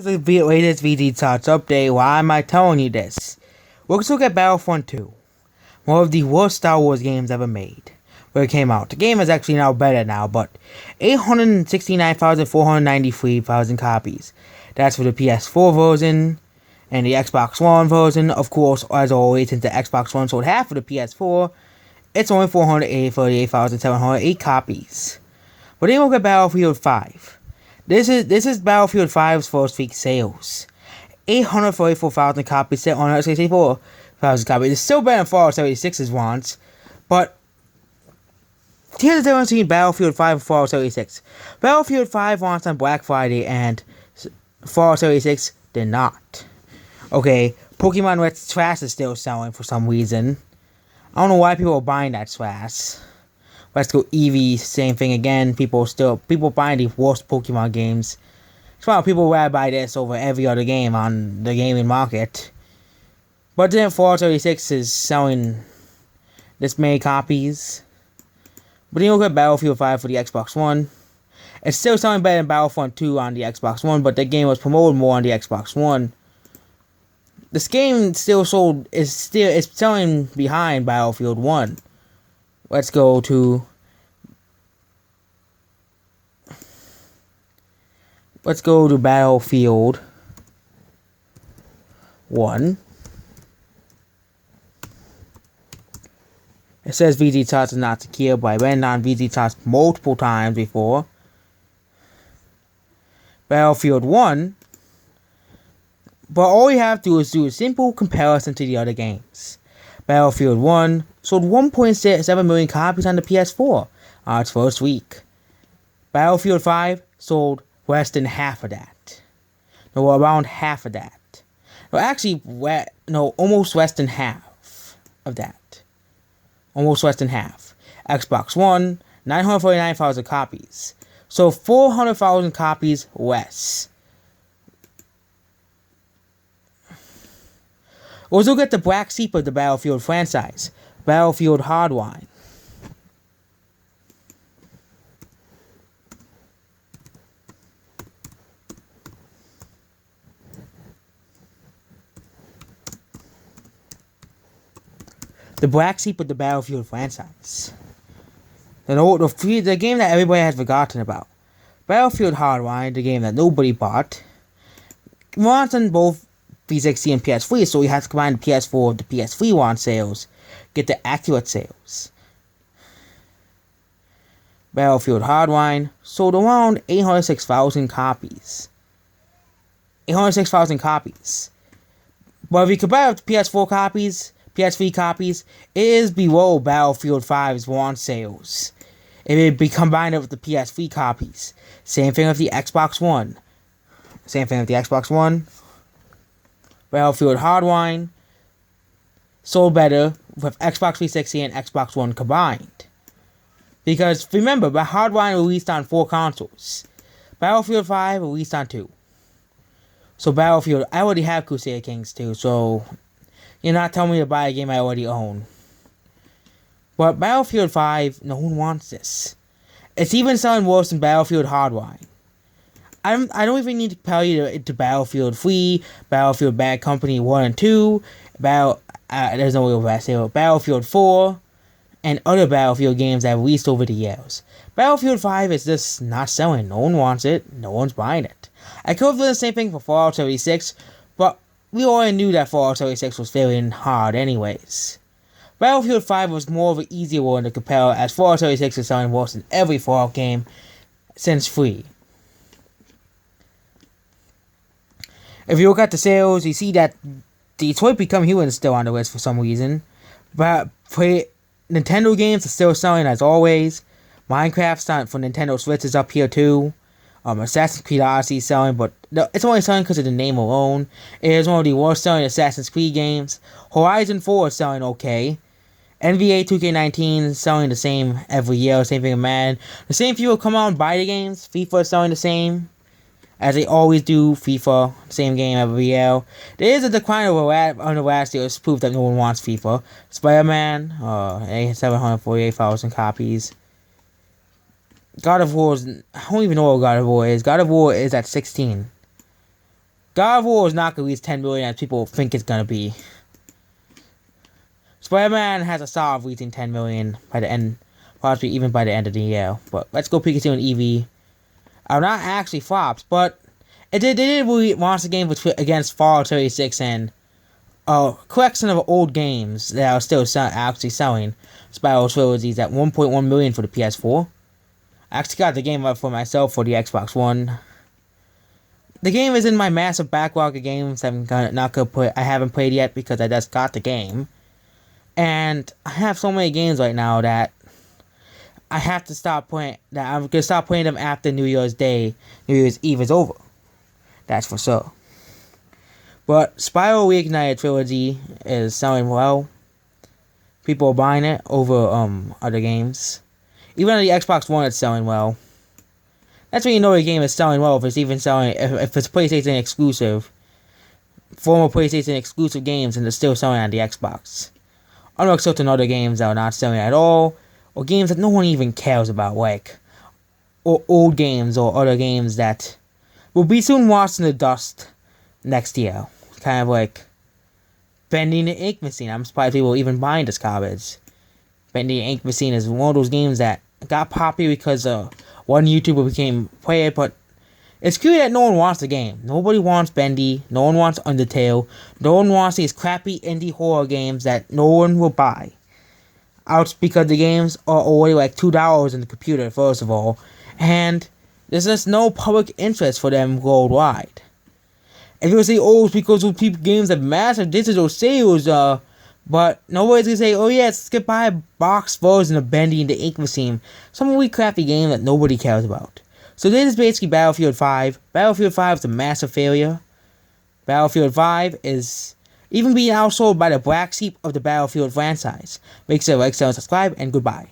This is the latest VG Tots update. Why am I telling you this? Let's look at Battlefront 2. One of the worst Star Wars games ever made. Where it came out. The game is actually now better now, but 869,493,000 copies. That's for the PS4 version and the Xbox One version. Of course, as always, since the Xbox One sold half of the PS4, it's only 438,708 copies. But then we'll get Battlefield 5. This is Battlefield 5's first week sales. 844,000 copies set on 164,000 copies. It's still better than Fallout 76's wants, but here's the difference between Battlefield 5 and Fallout 76. Battlefield 5 launched on Black Friday and Fallout 76 did not. Okay, Pokemon Red Trash is still selling for some reason. I don't know why people are buying that trash. Let's Go Eevee, same thing again. People buying the worst Pokemon games. It's why people rather buy this over every other game on the gaming market. But then Fallout 76 is selling this many copies. But then you look at Battlefield 5 for the Xbox One. It's still selling better than Battlefront 2 on the Xbox One, but the game was promoted more on the Xbox One. This game is selling behind Battlefield 1. Let's go to Battlefield 1. It says VG Tots is not secure, but I ran on VG Tots multiple times before. Battlefield 1. But all you have to do is do a simple comparison to the other games. Battlefield 1 sold 1.7 million copies on the PS4 on its first week. Battlefield 5 sold less than half of that. No, around half of that. Almost less than half of that. Almost less than half. Xbox One, 949,000 copies. So 400,000 copies less. Let's look at the black sheep of the Battlefield franchise. Battlefield Hardline. The black sheep of the Battlefield franchise. The game that everybody has forgotten about. Battlefield Hardline, the game that nobody bought, runs on both 360 and PS3, so you have to combine the PS4 with the PS3 on sales, get the accurate sales. Battlefield Hardline sold around 806,000 copies. 806,000 copies. But if you compare it to PS4 copies, PS3 copies, it is below Battlefield 5's launch sales. If it be combined with the PS3 copies. Same thing with the Xbox One. Battlefield Hardline sold better with Xbox 360 and Xbox One combined. Because remember, Hardline released on 4 consoles. Battlefield 5 released on 2. So Battlefield, I already have Crusader Kings 2, so you're not telling me to buy a game I already own. But Battlefield 5, no one wants this. It's even selling worse than Battlefield Hardline. I don't even need to tell you to Battlefield 3, Battlefield Bad Company 1 and 2, there's no real Battlefield 4, and other Battlefield games that have released over the years. Battlefield 5 is just not selling. No one wants it. No one's buying it. I could have done the same thing for Fallout 76, but we already knew that Fallout 76 was failing hard anyways. Battlefield 5 was more of an easier one to compare, as Fallout 76 is selling worse than every Fallout game since 3. If you look at the sales, you see that Detroit Become Human is still on the list for some reason. But Nintendo games are still selling as always. Minecraft for Nintendo Switch is up here too. Assassin's Creed Odyssey is selling, but it's only selling because of the name alone. It is one of the worst selling Assassin's Creed games. Horizon 4 is selling okay. NBA 2K19 is selling the same every year. Same thing with Madden. The same people come out and buy the games. FIFA is selling the same, as they always do. FIFA, same game every year. There is a decline on the last year. It's proof that no one wants FIFA. Spider-Man, 748,000 copies. God of War I don't even know what God of War is. God of War is at 16. God of War is not going to reach 10 million as people think it's going to be. Spider-Man has a shot of reaching 10 million by the end, possibly even by the end of the year. But let's go Pikachu and Eevee. Are not actually flops, but they did launch the game against Fallout 36 and a collection of old games that are still actually selling. Spiral Trilogies at 1.1 million for the PS4. I actually got the game up for myself for the Xbox One. The game is in my massive backlog of games I haven't played yet because I just got the game. And I have so many games right now that I have to stop playing. That I'm gonna stop playing them after New Year's Eve is over. That's for sure. But Spyro Reignited Trilogy is selling well. People are buying it over other games. Even on the Xbox One, it's selling well. That's when you know the game is selling well if it's even selling if it's PlayStation exclusive, former PlayStation exclusive games, and they're still selling on the Xbox. Unlike certain other games that are not selling at all, or games that no one even cares about, like or old games or other games that will be soon lost in the dust next year. Kind of like Bending the Ink Machine. I'm surprised people are even buying this garbage. Bending the Ink Machine is one of those games that got popular because one YouTuber became player, but it's clear that no one wants the game. Nobody wants Bendy. No one wants Undertale. No one wants these crappy indie horror games that no one will buy. Out because the games are already like $2 in the computer, first of all, and there's just no public interest for them worldwide. And people say, oh, it's because those games have massive digital sales, but nobody's gonna say, oh yeah, let's get buy a box version of Bendy and the Ink Machine. Some really crappy game that nobody cares about. So this is basically Battlefield 5. Battlefield 5 is a massive failure. Battlefield 5 is even being outsold by the black sheep of the Battlefield franchise. Make sure to like, share, and subscribe, and goodbye.